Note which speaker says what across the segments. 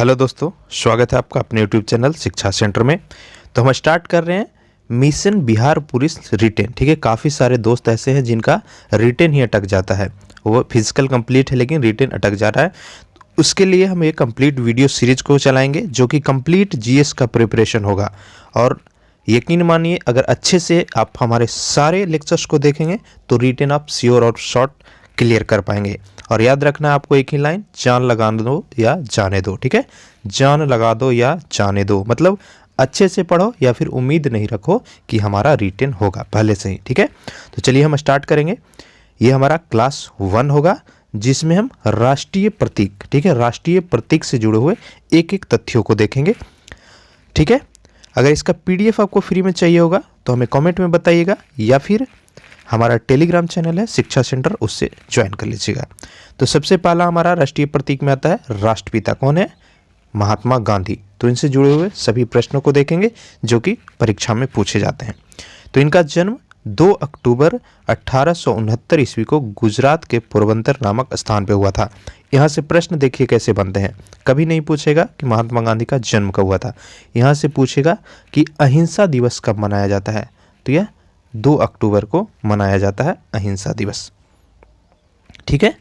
Speaker 1: Hello दोस्तों, स्वागत है आपका अपने यूट्यूब चैनल शिक्षा सेंटर में। तो हम स्टार्ट कर रहे हैं मिशन बिहार पुलिस रिटेन। ठीक है, काफ़ी सारे दोस्त ऐसे हैं जिनका रिटेन ही अटक जाता है। वो फिजिकल कंप्लीट है लेकिन रिटेन अटक जा रहा है। उसके लिए हम एक कंप्लीट वीडियो सीरीज को चलाएंगे जो कि कंप्लीट जीएस का प्रिपरेशन होगा। और यकीन मानिए, अगर अच्छे से आप हमारे सारे लेक्चर्स को देखेंगे तो रिटेन आप श्योर और शॉर्ट क्लियर कर पाएंगे। और याद रखना है आपको एक ही लाइन, जान लगा दो या जाने दो। ठीक है, जान लगा दो या जाने दो मतलब अच्छे से पढ़ो या फिर उम्मीद नहीं रखो कि हमारा रिटेन होगा पहले से ही। ठीक है, तो चलिए हम स्टार्ट करेंगे। ये हमारा क्लास 1 होगा जिसमें हम राष्ट्रीय प्रतीक, ठीक है, राष्ट्रीय प्रतीक से जुड़े हुए एक एक तथ्यों को देखेंगे। ठीक है, अगर इसका पीडीएफ आपको फ्री में चाहिए होगा तो हमें कमेंट में बताइएगा या फिर हमारा टेलीग्राम चैनल है शिक्षा सेंटर, उससे ज्वाइन कर लीजिएगा। तो सबसे पहला हमारा राष्ट्रीय प्रतीक में आता है राष्ट्रपिता। कौन है? महात्मा गांधी। तो इनसे जुड़े हुए सभी प्रश्नों को देखेंगे जो कि परीक्षा में पूछे जाते हैं। तो इनका जन्म 2 अक्टूबर 1869 ईस्वी को गुजरात के पोरबंदर नामक स्थान पे हुआ था। यहाँ से प्रश्न देखिए कैसे बनते हैं। कभी नहीं पूछेगा कि महात्मा गांधी का जन्म कब हुआ था, यहाँ से पूछेगा कि अहिंसा दिवस कब मनाया जाता है। तो यह 2 अक्टूबर को मनाया जाता है अहिंसा दिवस। ठीक है,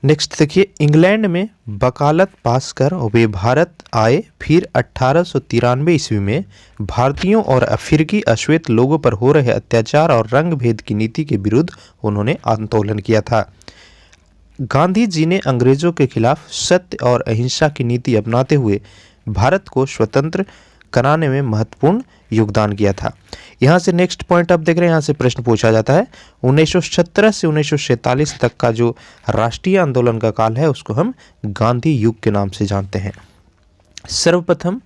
Speaker 1: नेक्स्ट देखिए, इंग्लैंड में वकालत पास कर वे भारत आए। फिर 1893 ईस्वी में भारतीयों और अफ्रीकी अश्वेत लोगों पर हो रहे अत्याचार और रंग भेद की नीति के विरुद्ध उन्होंने आंदोलन किया था। गांधी जी ने अंग्रेजों के खिलाफ सत्य और अहिंसा की नीति अपनाते हुए भारत को स्वतंत्र कराने में महत्वपूर्ण योगदान किया था। यहाँ से नेक्स्ट पॉइंट आप देख रहे हैं, यहाँ से प्रश्न पूछा जाता है 1917 से 1947 तक का जो राष्ट्रीय आंदोलन का काल है उसको हम गांधी युग के नाम से जानते हैं। सर्वप्रथम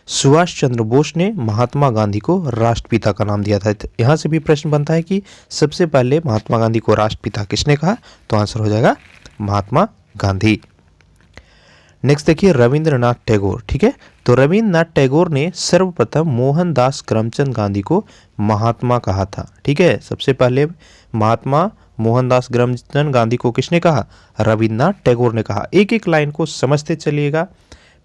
Speaker 1: सुभाष चंद्र बोस ने महात्मा गांधी को राष्ट्रपिता का नाम दिया था। यहाँ से भी प्रश्न बनता है कि सबसे पहले महात्मा गांधी को राष्ट्रपिता किसने कहा, तो आंसर हो जाएगा महात्मा गांधी। नेक्स्ट देखिए, रविंद्रनाथ टैगोर। ठीक है, तो रविंद्रनाथ टैगोर ने सर्वप्रथम मोहनदास करमचंद गांधी को महात्मा कहा था। ठीक है, सबसे पहले महात्मा मोहनदास करमचंद गांधी को किसने कहा? रविंद्रनाथ टैगोर ने कहा। एक एक लाइन को समझते चलिएगा।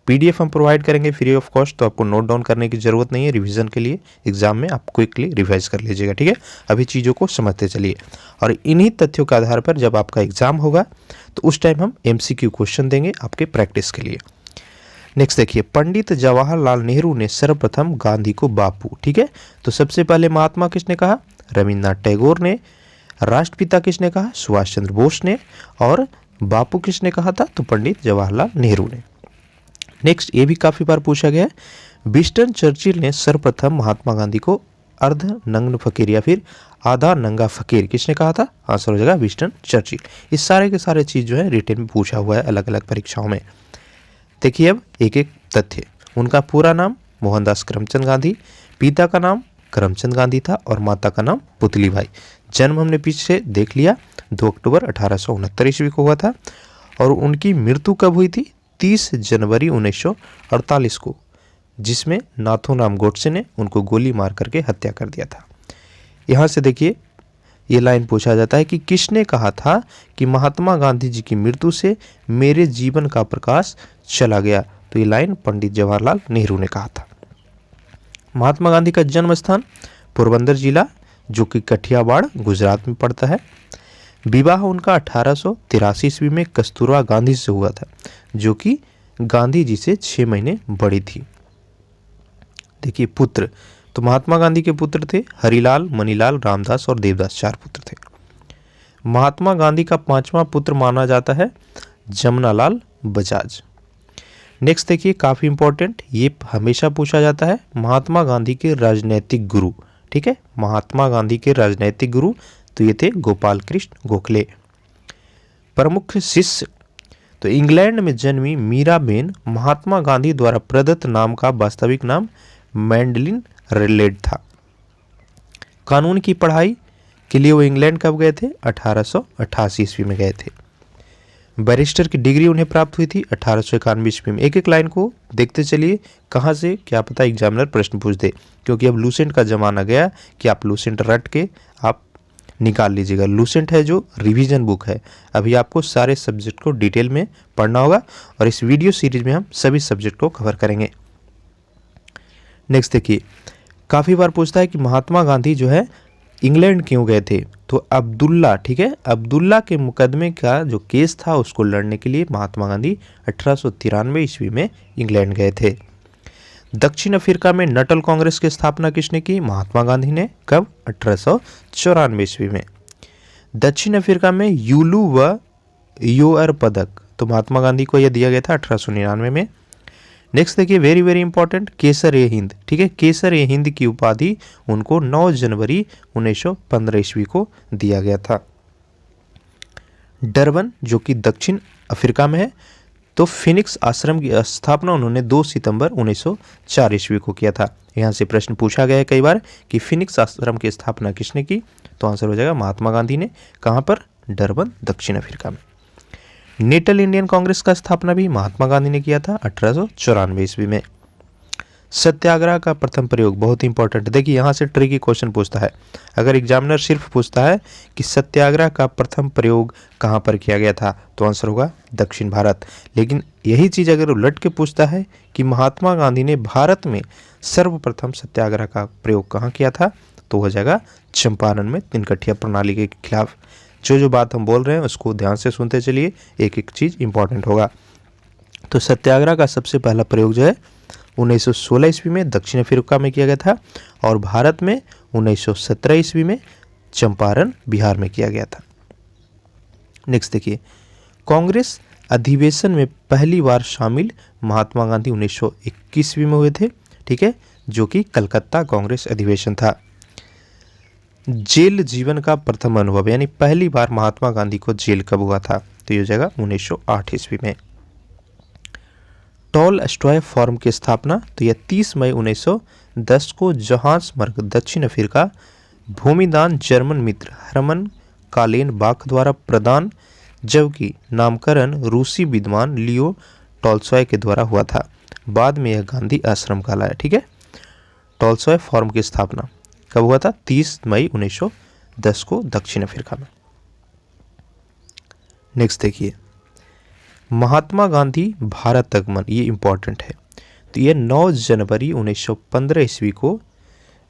Speaker 1: पीडीएफ हम प्रोवाइड करेंगे फ्री ऑफ कॉस्ट, तो आपको नोट डाउन करने की जरूरत नहीं है। रिवीजन के लिए एग्जाम में आप क्विकली रिवाइज कर लीजिएगा। ठीक है, अभी चीज़ों को समझते चलिए और इन्हीं तथ्यों के आधार पर जब आपका एग्जाम होगा तो उस टाइम हम एमसीक्यू क्वेश्चन देंगे आपके प्रैक्टिस के लिए। नेक्स्ट देखिए, पंडित जवाहरलाल नेहरू ने सर्वप्रथम गांधी को बापू। ठीक है, तो सबसे पहले महात्मा किसने कहा? रविंद्रनाथ टैगोर ने। राष्ट्रपिता किसने कहा? सुभाष चंद्र बोस ने। और बापू किसने कहा था? तो पंडित जवाहरलाल नेहरू ने। नेक्स्ट, ये भी काफ़ी बार पूछा गया है, विंस्टन चर्चिल ने सर्वप्रथम महात्मा गांधी को अर्ध नग्न फकीर या फिर आधा नंगा फकीर किसने कहा था? आंसर हो जाएगा विंस्टन चर्चिल। इस सारे के सारे चीज़ जो है रिटेन में पूछा हुआ है अलग अलग परीक्षाओं में। देखिए अब एक एक तथ्य। उनका पूरा नाम मोहनदास करमचंद गांधी, पिता का नाम करमचंद गांधी था और माता का नाम पुतलीबाई। जन्म हमने पीछे देख लिया, 2 अक्टूबर 1869 ईस्वी को हुआ था। और उनकी मृत्यु कब हुई थी? 30 जनवरी 1948 को, जिसमें नाथूराम गोडसे ने उनको गोली मार करके हत्या कर दिया था। यहाँ से देखिए, ये लाइन पूछा जाता है कि किसने कहा था कि महात्मा गांधी जी की मृत्यु से मेरे जीवन का प्रकाश चला गया? तो ये लाइन पंडित जवाहरलाल नेहरू ने कहा था। महात्मा गांधी का जन्म स्थान पोरबंदर जिला, जो कि कठियावाड़ गुजरात में पड़ता है। विवाह उनका 1883 ईस्वी में कस्तूरबा गांधी से हुआ था, जो कि गांधी जी से 6 महीने बड़ी थी। देखिए पुत्र, तो महात्मा गांधी के पुत्र थे हरिलाल, मनीलाल, रामदास और देवदास, 4 पुत्र थे। महात्मा गांधी का 5वां पुत्र माना जाता है जमनालाल बजाज। नेक्स्ट देखिए, काफ़ी इंपॉर्टेंट, ये हमेशा पूछा जाता है, महात्मा गांधी के राजनैतिक गुरु। ठीक है, महात्मा गांधी के राजनैतिक गुरु तो ये थे गोपाल कृष्ण गोखले। प्रमुख शिष्य, तो इंग्लैंड में जन्मी मीराबेन महात्मा गांधी द्वारा प्रदत्त नाम का वास्तविक नाम मैंडलिन रेलेड था। कानून की पढ़ाई के लिए वो इंग्लैंड कब गए थे? 1888 ईस्वी में गए थे। बैरिस्टर की डिग्री उन्हें प्राप्त हुई थी 1891 ईस्वी में। एक एक लाइन को देखते चलिए, कहाँ से क्या पता एग्जामिनर प्रश्न पूछ दे, क्योंकि अब लूसेंट का ज़माना गया कि आप लूसेंट रट के आप निकाल लीजिएगा। लूसेंट है जो रिवीजन बुक है, अभी आपको सारे सब्जेक्ट को डिटेल में पढ़ना होगा और इस वीडियो सीरीज में हम सभी सब्जेक्ट को कवर करेंगे। नेक्स्ट देखिए, काफ़ी बार पूछता है कि महात्मा गांधी जो है इंग्लैंड क्यों गए थे, तो अब्दुल्ला, ठीक है, अब्दुल्ला के मुकदमे का जो केस था उसको लड़ने के लिए महात्मा गांधी 1893 ईस्वी में इंग्लैंड गए थे। दक्षिण अफ्रीका में नटल कांग्रेस की स्थापना किसने की, महात्मा गांधी ने। कब, 1894 ईस्वी में। दक्षिण अफ्रीका में यूलू व योअर पदक तो महात्मा गांधी को यह दिया गया था 1899 में। नेक्स्ट देखिए, वेरी वेरी इंपॉर्टेंट, केसर ए हिंद, ठीक है, केसर ए हिंद की उपाधि उनको 9 जनवरी 1915 ईस्वी को दिया गया था। डरबन जो कि दक्षिण अफ्रीका में है, तो फिनिक्स आश्रम की स्थापना उन्होंने 2 सितंबर 1904 ईस्वी को किया था। यहाँ से प्रश्न पूछा गया है कई बार कि फिनिक्स आश्रम की स्थापना किसने की, तो आंसर हो जाएगा महात्मा गांधी ने। कहाँ पर, डरबन, दक्षिण अफ्रीका में। नेटल इंडियन कांग्रेस का स्थापना भी महात्मा गांधी ने किया था 1894 ईस्वी में। सत्याग्रह का प्रथम प्रयोग, बहुत इंपॉर्टेंट, देखिए यहाँ से ट्रिकी क्वेश्चन पूछता है। अगर एग्जामिनर सिर्फ पूछता है कि सत्याग्रह का प्रथम प्रयोग कहाँ पर किया गया था, तो आंसर होगा दक्षिण भारत। लेकिन यही चीज़ अगर उलट के पूछता है कि महात्मा गांधी ने भारत में सर्वप्रथम सत्याग्रह का प्रयोग कहाँ किया था, तो हो जाएगा चंपारण में तिनकठिया प्रणाली के खिलाफ। जो बात हम बोल रहे हैं उसको ध्यान से सुनते चलिए, एक एक चीज़ इंपॉर्टेंट होगा। तो सत्याग्रह का सबसे पहला प्रयोग जो है 1916 ईस्वी में दक्षिण अफ्रीका में किया गया था और भारत में 1917 ईस्वी में चंपारण, बिहार में किया गया था। नेक्स्ट देखिए, कांग्रेस अधिवेशन में पहली बार शामिल महात्मा गांधी 1921 ईस्वी में हुए थे, ठीक है, जो कि कलकत्ता कांग्रेस अधिवेशन था। जेल जीवन का प्रथम अनुभव, यानी पहली बार महात्मा गांधी को जेल कब हुआ था, तो ये हो जाएगा 1908 ईस्वी में। टॉलस्टॉय फॉर्म की स्थापना, तो यह 30 मई 1910 को जोहान्सबर्ग, दक्षिण अफ्रीका, भूमिदान जर्मन मित्र हरमन कालेन बाख द्वारा प्रदान, जबकि नामकरण रूसी विद्वान लियो टॉलस्टॉय के द्वारा हुआ था। बाद में यह गांधी आश्रम कहलाया, ठीक है। टॉलस्टॉय फॉर्म की स्थापना कब हुआ था, 30 मई 1910 को दक्षिण अफ्रीका में। नेक्स्ट देखिए, महात्मा गांधी भारत आगमन, ये इंपॉर्टेंट है, तो ये 9 जनवरी 1915 ईस्वी को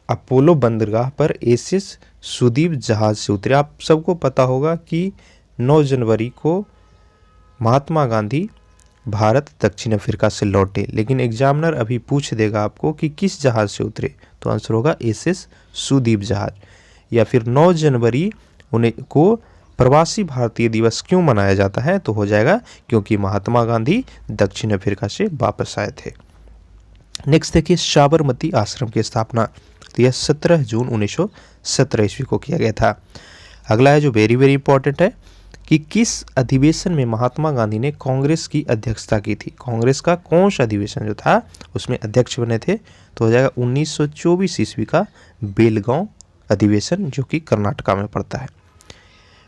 Speaker 1: अपोलो बंदरगाह पर एसएस सुदीप जहाज से उतरे। आप सबको पता होगा कि 9 जनवरी को महात्मा गांधी भारत दक्षिण अफ्रीका से लौटे, लेकिन एग्जामिनर अभी पूछ देगा आपको कि किस जहाज से उतरे, तो आंसर होगा एसएस सुदीप जहाज। या फिर 9 जनवरी को प्रवासी भारतीय दिवस क्यों मनाया जाता है, तो हो जाएगा क्योंकि महात्मा गांधी दक्षिण अफ्रीका से वापस आए थे। नेक्स्ट देखिए, साबरमती आश्रम की स्थापना, तो यह 17 जून 1917 ईस्वी को किया गया था। अगला है जो वेरी वेरी इंपॉर्टेंट है कि किस अधिवेशन में महात्मा गांधी ने कांग्रेस की अध्यक्षता की थी। कांग्रेस का कौन सा अधिवेशन जो था उसमें अध्यक्ष बने थे, तो हो जाएगा 1924 ईस्वी का बेलगांव अधिवेशन, जो कि कर्नाटका में पड़ता है।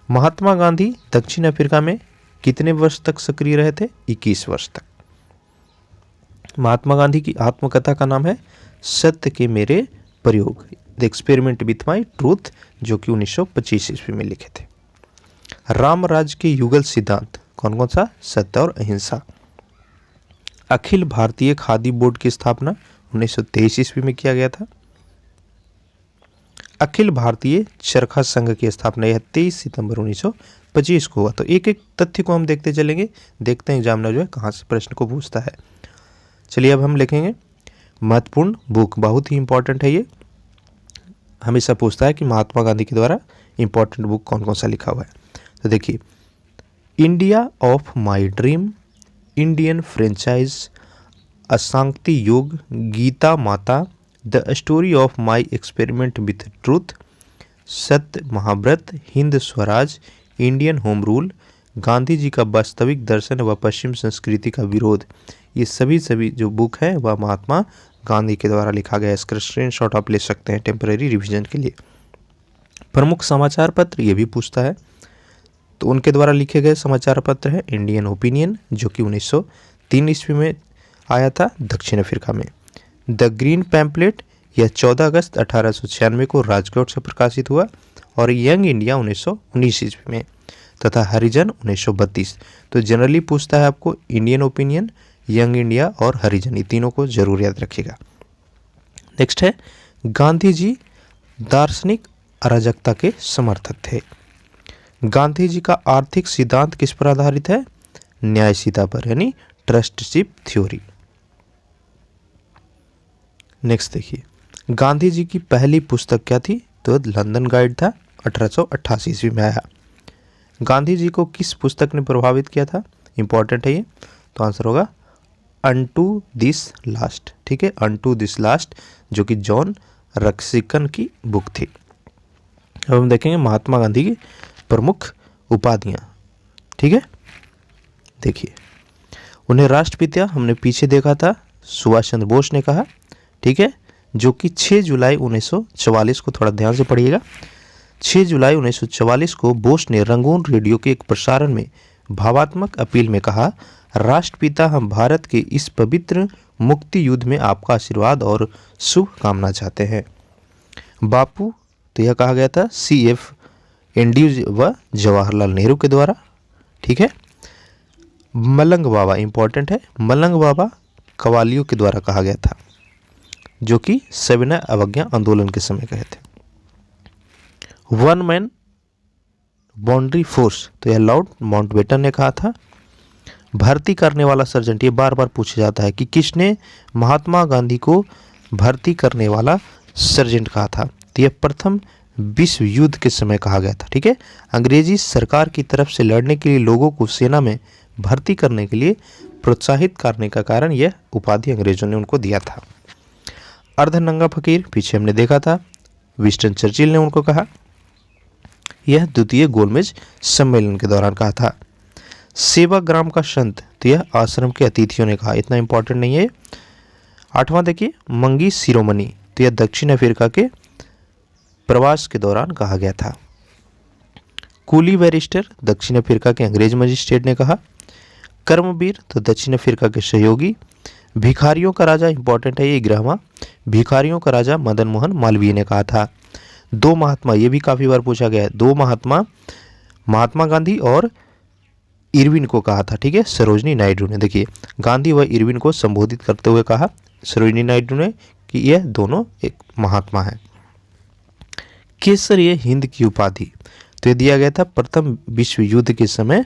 Speaker 1: महात्मा गांधी दक्षिण अफ्रीका में कितने वर्ष तक सक्रिय रहे थे, 21 वर्ष तक। महात्मा गांधी की आत्मकथा का नाम है सत्य के मेरे प्रयोग, the experiment with my truth, जो कि 1925 ईस्वी में लिखे थे। रामराज के युगल सिद्धांत कौन कौन सा, सत्य और अहिंसा। अखिल भारतीय खादी बोर्ड की स्थापना 1923 ईस्वी में किया गया था। अखिल भारतीय चरखा संघ की स्थापना यह 23 सितंबर 1925 को हुआ। तो एक एक तथ्य को हम देखते चलेंगे, देखते हैं एग्जामिनर जो है कहाँ से प्रश्न को पूछता है। चलिए अब हम लिखेंगे महत्वपूर्ण बुक, बहुत ही इंपॉर्टेंट है ये, हमेशा पूछता है कि महात्मा गांधी के द्वारा इंपॉर्टेंट बुक कौन कौन सा लिखा हुआ है। तो देखिए, India of my dream, Indian franchise, Ashanti Yoga, Gita Mata, the story of my experiment with truth, Satya Mahavrat, Hind Swaraj, Indian home rule, Gandhi ji का वास्तविक दर्शन व पश्चिम संस्कृति का विरोध, ये सभी जो बुक है वह महात्मा गांधी के द्वारा लिखा गया है। इसका स्क्रीनशॉट आप ले सकते हैं टेम्परेरी रिवीजन के लिए। प्रमुख समाचार पत्र ये भी पूछता है, तो उनके द्वारा लिखे गए समाचार पत्र है इंडियन ओपिनियन, जो कि 1903 ईस्वी में आया था दक्षिण अफ्रीका में। द ग्रीन पैम्पलेट, यह 14 अगस्त 1896 को राजकोट से प्रकाशित हुआ और यंग इंडिया 1919 ईस्वी में, तथा हरिजन 1932। तो जनरली पूछता है आपको इंडियन ओपिनियन, यंग इंडिया और हरिजन, ये तीनों को जरूर याद रखिएगा। नेक्स्ट है गांधी जी दार्शनिक अराजकता के समर्थक थे। गांधी जी का आर्थिक सिद्धांत किस पर आधारित है? न्यायशीलता पर, यानी ट्रस्टीशिप थ्योरी। नेक्स्ट देखिए, गांधी जी की पहली पुस्तक क्या थी? तो लंदन गाइड था, 1888 ईस्वी में आया। गांधी जी को किस पुस्तक ने प्रभावित किया था? इंपॉर्टेंट है ये, तो आंसर होगा अनटू दिस लास्ट। ठीक है, अनटू दिस लास्ट, जो कि जॉन रस्किन की बुक थी। अब हम देखेंगे महात्मा गांधी की प्रमुख उपाधियां। ठीक है, देखिए, उन्हें राष्ट्रपिता हमने पीछे देखा था, सुभाष चंद्र बोस ने कहा। ठीक है, जो कि 6 जुलाई 1944 को, थोड़ा ध्यान से पढ़िएगा, 6 जुलाई 1944 को बोस ने रंगून रेडियो के एक प्रसारण में भावात्मक अपील में कहा, राष्ट्रपिता, हम भारत के इस पवित्र मुक्ति युद्ध में आपका आशीर्वाद और शुभकामना चाहते हैं। बापू, तो यह कहा गया था CF एंड्यूज व जवाहरलाल नेहरू के द्वारा। ठीक है, मलंग बाबा, इंपॉर्टेंट है, मलंग बाबा कवालियों के द्वारा कहा गया था, जो कि सविनय अवज्ञा आंदोलन के समय कहे थे। वन मैन बाउंड्री फोर्स, तो यह लॉर्ड माउंटबेटन ने कहा था। भर्ती करने वाला सर्जेंट, ये बार बार पूछा जाता है कि किसने महात्मा गांधी को भर्ती करने वाला सर्जेंट कहा था? तो यह प्रथम विश्व युद्ध के समय कहा गया था। ठीक है, अंग्रेजी सरकार की तरफ से लड़ने के लिए लोगों को सेना में भर्ती करने के लिए प्रोत्साहित करने का कारण यह उपाधि अंग्रेजों ने उनको दिया था। अर्धनंगा फकीर, पीछे हमने देखा था, विंस्टन चर्चिल ने उनको कहा। यह द्वितीय गोलमेज सम्मेलन के दौरान कहा था। सेवाग्राम का संत, तो यह आश्रम के अतिथियों ने कहा, इतना इंपॉर्टेंट नहीं है। 8वां देखिए, मंगी शिरोमणि, तो यह दक्षिण अफ्रीका के प्रवास के दौरान कहा गया था। कूली बैरिस्टर, दक्षिण अफ्रीका के अंग्रेज मजिस्ट्रेट ने कहा। कर्मवीर, तो दक्षिण अफ्रीका के सहयोगी। भिखारियों का राजा, इंपॉर्टेंट है ये 11वां, भिखारियों का राजा मदन मोहन मालवीय ने कहा था। दो महात्मा, ये भी काफी बार पूछा गया है, दो महात्मा, महात्मा गांधी और इरविन को कहा था। ठीक है, सरोजनी नायडू ने। देखिए, गांधी व इरविन को संबोधित करते हुए कहा सरोजनी नायडू ने कि यह दोनों एक महात्मा हैं। केसरिय हिंद की उपाधि, तो यह दिया गया था प्रथम विश्व युद्ध के समय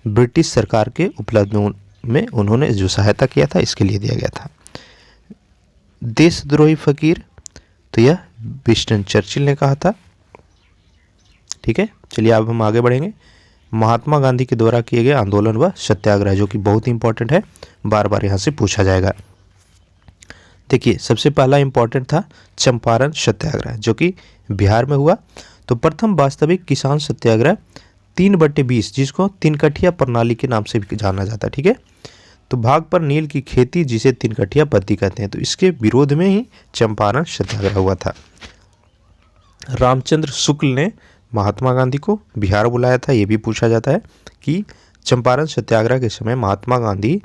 Speaker 1: ब्रिटिश सरकार के उपलब्ध में उन्होंने जो सहायता किया था, इसके लिए दिया गया था। देशद्रोही फकीर, तो यह विंस्टन चर्चिल ने कहा था। ठीक है, चलिए अब हम आगे बढ़ेंगे। महात्मा गांधी के द्वारा किए गए आंदोलन व सत्याग्रह, जो कि बहुत ही इंपॉर्टेंट है, बार बार यहाँ से पूछा जाएगा। देखिए, सबसे पहला इंपॉर्टेंट था चंपारण सत्याग्रह, जो कि बिहार में हुआ। तो प्रथम वास्तविक किसान सत्याग्रह 3/20, जिसको तिनकठिया प्रणाली के नाम से भी जाना जाता है। ठीक है, तो भाग पर नील की खेती, जिसे तिनकठिया पद्धति कहते हैं, तो इसके विरोध में ही चंपारण सत्याग्रह हुआ था। रामचंद्र शुक्ल ने महात्मा गांधी को बिहार बुलाया था, ये भी पूछा जाता है कि चंपारण सत्याग्रह के समय महात्मा गांधी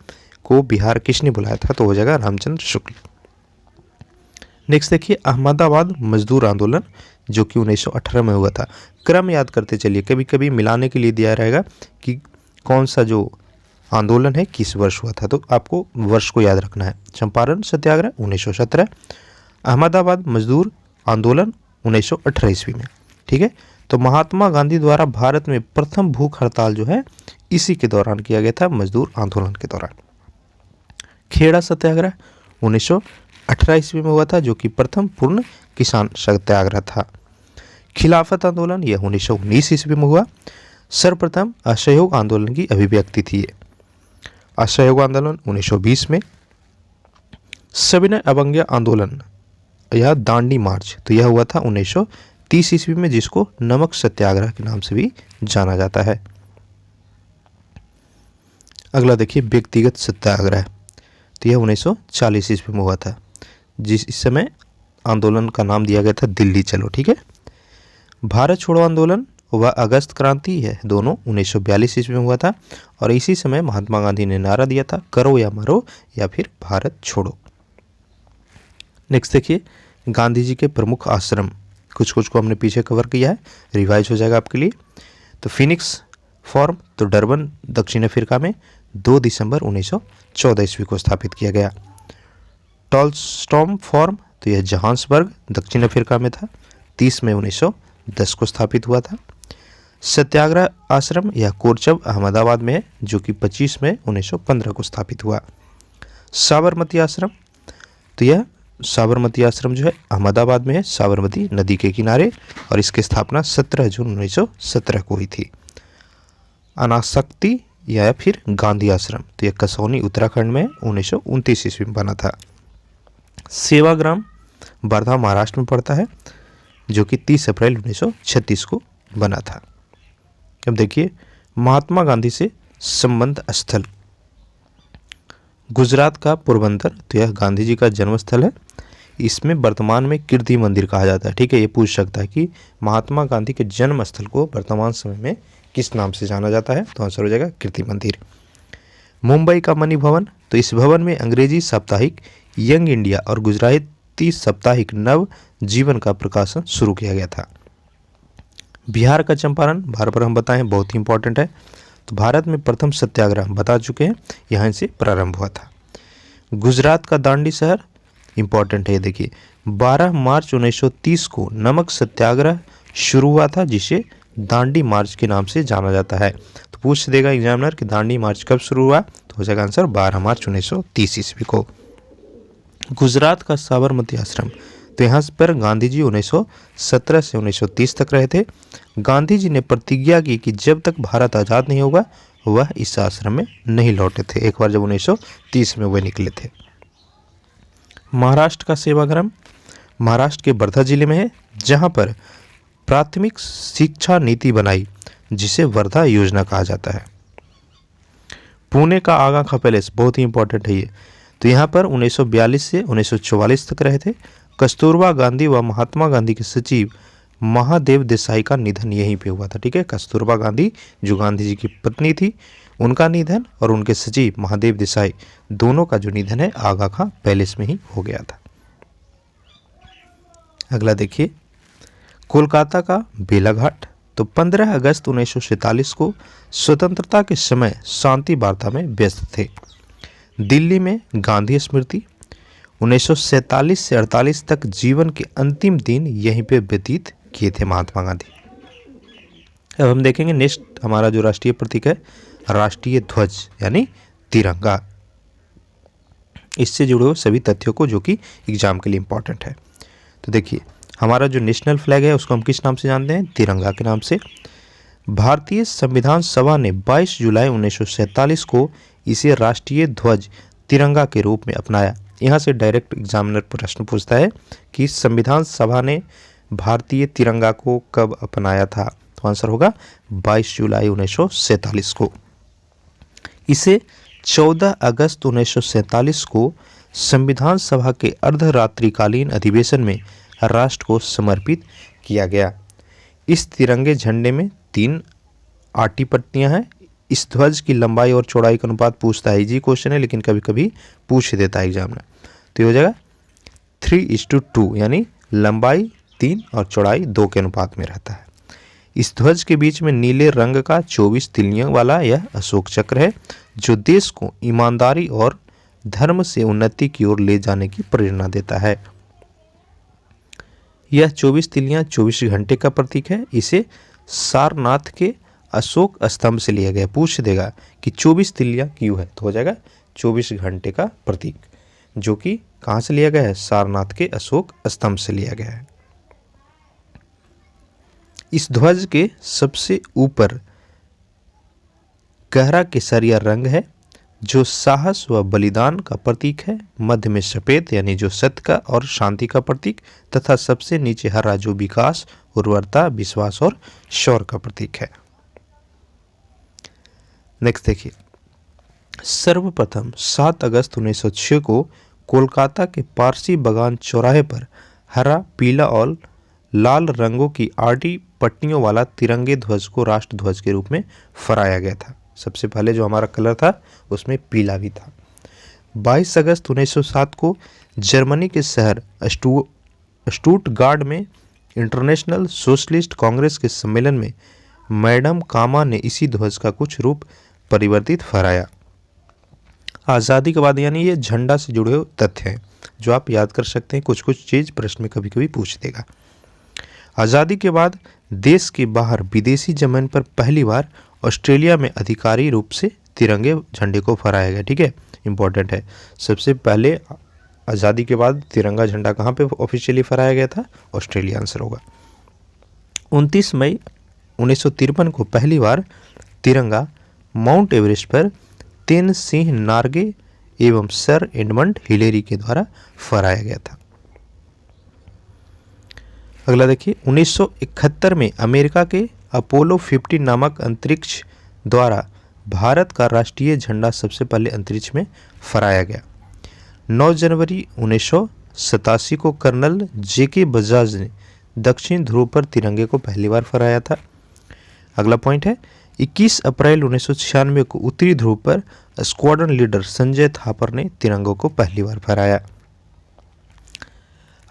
Speaker 1: को बिहार किसने बुलाया था? तो हो जाएगा रामचंद्र शुक्ल। नेक्स्ट देखिए, अहमदाबाद मजदूर आंदोलन, जो कि 1918 में हुआ था। क्रम याद करते चलिए, कभी कभी मिलाने के लिए दिया रहेगा कि कौन सा जो आंदोलन है किस वर्ष हुआ था, तो आपको वर्ष को याद रखना है। चंपारण सत्याग्रह 1917, अहमदाबाद मजदूर आंदोलन 1918 ईस्वी में। ठीक है, तो महात्मा गांधी द्वारा भारत में प्रथम भूख हड़ताल जो है इसी के दौरान किया गया था, मजदूर आंदोलन के दौरान। खेड़ा सत्याग्रह 1918 ईस्वी में हुआ था, जो कि प्रथम पूर्ण किसान सत्याग्रह था। खिलाफत आंदोलन यह 1919 ईस्वी में हुआ। सर्वप्रथम असहयोग आंदोलन की अभिव्यक्ति थी ये। असहयोग आंदोलन 1920 में। सविनय अवज्ञा आंदोलन, यह दांडी मार्च, तो यह हुआ था 1930 ईस्वी में, जिसको नमक सत्याग्रह के नाम से भी जाना जाता है। अगला देखिए, व्यक्तिगत सत्याग्रह, तो यह 1940 ईस्वी में हुआ था, जिस समय आंदोलन का नाम दिया गया था दिल्ली चलो। ठीक है, भारत छोड़ो आंदोलन व अगस्त क्रांति, है दोनों 1942 ईस्वी में हुआ था, और इसी समय महात्मा गांधी ने नारा दिया था, करो या मरो या फिर भारत छोड़ो। नेक्स्ट देखिए, गांधी जी के प्रमुख आश्रम कुछ कुछ को हमने पीछे कवर किया है, रिवाइज हो जाएगा आपके लिए। तो फिनिक्स फॉर्म तो डरबन दक्षिण अफ्रीका में 2 दिसंबर 1914 ईस्वी को स्थापित किया गया। टॉलस्टॉम फॉर्म तो यह जोहान्सबर्ग दक्षिण अफ्रीका में था, 30 मई 1910 को स्थापित हुआ था। सत्याग्रह आश्रम या कोरचब अहमदाबाद में है, जो कि 25 मई 1915 को स्थापित हुआ। साबरमती आश्रम तो यह साबरमती आश्रम जो है अहमदाबाद में है, साबरमती नदी के किनारे, और इसकी स्थापना 17 जून 1917 को हुई थी। अनासक्ति या फिर गांधी आश्रम तो यह कसौनी उत्तराखंड में 1929 ईस्वी में बना था। सेवाग्राम वर्धा महाराष्ट्र में पड़ता है, जो कि 30 अप्रैल 1936 को बना था। अब देखिए महात्मा गांधी से संबंध स्थल, गुजरात का पोरबंदर तो यह गांधी जी का जन्म स्थल है। इसमें वर्तमान में कीर्ति मंदिर कहा जाता है। ठीक है, ये पूछ सकता है कि महात्मा गांधी के जन्म स्थल को वर्तमान समय में किस नाम से जाना जाता है, तो आंसर हो जाएगा कीर्ति मंदिर। मुंबई का मणि भवन तो इस भवन में अंग्रेजी साप्ताहिक यंग इंडिया और गुजराती साप्ताहिक नव जीवन का प्रकाशन शुरू किया गया था। बिहार का चंपारण, भारत पर हम बताएं बहुत ही इंपॉर्टेंट है। तो भारत में प्रथम सत्याग्रह हम बता चुके हैं, यहाँ से प्रारंभ हुआ था। गुजरात का दांडी शहर इंपॉर्टेंट है, ये देखिए 12 मार्च 1930 को नमक सत्याग्रह शुरू हुआ था, जिसे दांडी मार्च के नाम से जाना जाता है। तो पूछ देगा एग्जामिनर कि दांडी मार्च कब शुरू हुआ, तो हो जाएगा आंसर 12 मार्च 1930 ईस्वी को। गुजरात का साबरमती आश्रम तो यहाँ पर गांधी जी 1917 से 1930 तक रहे थे। गांधी जी ने प्रतिज्ञा की कि जब तक भारत आज़ाद नहीं होगा वह इस आश्रम में नहीं लौटे थे, एक बार जब 1930 में वह निकले थे। महाराष्ट्र का सेवाग्राम महाराष्ट्र के वर्धा जिले में है, जहाँ पर प्राथमिक शिक्षा नीति बनाई, जिसे वर्धा योजना कहा जाता है। पुणे का आगा खां पैलेस बहुत ही इंपॉर्टेंट है ये, तो यहाँ पर 1942 से 1944 तक रहे थे। कस्तूरबा गांधी व महात्मा गांधी के सचिव महादेव देसाई का निधन यहीं पे हुआ था। ठीक है, कस्तूरबा गांधी जो गांधी जी की पत्नी थी, उनका निधन, और उनके सचिव महादेव देसाई दोनों का जो निधन है आगा खां पैलेस में ही हो गया था। अगला देखिए कोलकाता का बेलाघाट तो 15 अगस्त 1947 को स्वतंत्रता के समय शांति वार्ता में व्यस्त थे। दिल्ली में गांधी स्मृति 1947 से 48 तक जीवन के अंतिम दिन यहीं पे व्यतीत किए थे महात्मा गांधी। अब हम देखेंगे नेक्स्ट हमारा जो राष्ट्रीय प्रतीक है राष्ट्रीय ध्वज यानी तिरंगा, इससे जुड़े हुए सभी तथ्यों को जो कि एग्जाम के लिए इंपॉर्टेंट है। तो देखिए हमारा जो नेशनल फ्लैग है उसको हम किस नाम से जानते हैं, तिरंगा के नाम से। भारतीय संविधान सभा ने 22 जुलाई 1947 को इसे राष्ट्रीय ध्वज तिरंगा के रूप में अपनाया। यहाँ से डायरेक्ट एग्जामिनर प्रश्न पूछता है कि संविधान सभा ने भारतीय तिरंगा को कब अपनाया था, तो आंसर होगा 22 जुलाई 1947 को। इसे 14 अगस्त 1947 को संविधान सभा के अर्धरात्रिकालीन अधिवेशन में राष्ट्र को समर्पित किया गया। इस तिरंगे झंडे में 3 आटी पट्टियां हैं। इस ध्वज की लंबाई और चौड़ाई का अनुपात पूछता है, इजी क्वेश्चन है लेकिन कभी कभी पूछ देता है एग्जाम में। तो ये हो जाएगा 3:2 यानी लंबाई 3 और चौड़ाई 2 के अनुपात में रहता है। इस ध्वज के बीच में नीले रंग का 24 तिलियों वाला यह अशोक चक्र है, जो देश को ईमानदारी और धर्म से उन्नति की ओर ले जाने की प्रेरणा देता है। यह 24 तिलियां 24 घंटे का प्रतीक है। इसे सारनाथ के अशोक स्तंभ से लिया गया। पूछ देगा कि 24 तिलियां क्यों है, तो हो जाएगा 24 घंटे का प्रतीक, जो कि कहाँ से लिया गया है, सारनाथ के अशोक स्तंभ से लिया गया है। इस ध्वज के सबसे ऊपर गहरा केसरिया रंग है, जो साहस व बलिदान का प्रतीक है। मध्य में सफेद यानी जो सत्य का और शांति का प्रतीक, तथा सबसे नीचे हरा जो विकास, उर्वरता, विश्वास और शौर्य का प्रतीक है। नेक्स्ट देखिए, सर्वप्रथम 7 अगस्त 1906 को कोलकाता के पारसी बागान चौराहे पर हरा, पीला और लाल रंगों की आटी पट्टियों वाला तिरंगे ध्वज को राष्ट्र ध्वज के रूप में फहराया गया था। सबसे पहले जो हमारा कलर था उसमें पीला भी था। 22 अगस्त 1907 को जर्मनी के शहर स्टुटगार्ट में इंटरनेशनल सोशलिस्ट कांग्रेस के सम्मेलन में मैडम कामा ने इसी ध्वज का कुछ रूप परिवर्तित फहराया। आज़ादी के बाद, यानी ये झंडा से जुड़े हुए तथ्य हैं जो आप याद कर सकते हैं। कुछ कुछ चीज़ प्रश्न में कभी कभी पूछ देगा। आज़ादी के बाद देश के बाहर विदेशी जमीन पर पहली बार ऑस्ट्रेलिया में आधिकारिक रूप से तिरंगे झंडे को फहराया गया। ठीक है, इंपॉर्टेंट है। सबसे पहले आज़ादी के बाद तिरंगा झंडा कहाँ पे ऑफिशियली फहराया गया था? ऑस्ट्रेलिया आंसर होगा। 29 मई 1953 को पहली बार तिरंगा माउंट एवरेस्ट पर तेनसिंह नार्गे एवं सर एडमंड हिलेरी के द्वारा फहराया गया था। अगला देखिए, 1971 में अमेरिका के अपोलो 15 नामक अंतरिक्ष द्वारा भारत का राष्ट्रीय झंडा सबसे पहले अंतरिक्ष में फहराया गया। 9 जनवरी 1987 को कर्नल जेके बजाज ने दक्षिण ध्रुव पर तिरंगे को पहली बार फहराया था। अगला पॉइंट है, 21 अप्रैल 1996 को उत्तरी ध्रुव पर स्क्वाड्रन लीडर संजय थापर ने तिरंगों को पहली बार फहराया।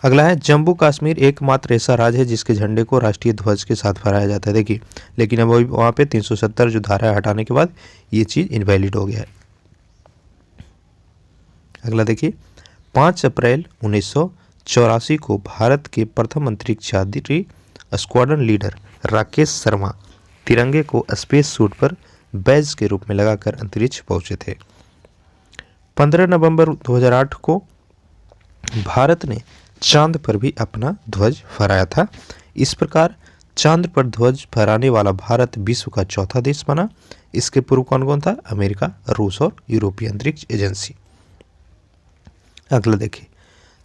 Speaker 1: अगला है, जम्मू कश्मीर एकमात्र ऐसा राज्य है जिसके झंडे को राष्ट्रीय ध्वज के साथ फहराया जाता है। देखिए, लेकिन अब वहाँ पे 370 जो धारा हटाने के बाद ये चीज़ इनवैलिड हो गया है। अगला देखिए, 5 अप्रैल 1984 को भारत के प्रथम अंतरिक्ष यात्री स्क्वाड्रन लीडर राकेश शर्मा तिरंगे को स्पेस सूट पर बैज के रूप में लगाकर अंतरिक्ष पहुंचे थे। 15 नवंबर 2008 को भारत ने चांद पर भी अपना ध्वज फहराया था। इस प्रकार चांद पर ध्वज फहराने वाला भारत विश्व का चौथा देश बना। इसके पूर्व कौन कौन था? अमेरिका, रूस और यूरोपीय अंतरिक्ष एजेंसी। अगला देखिए,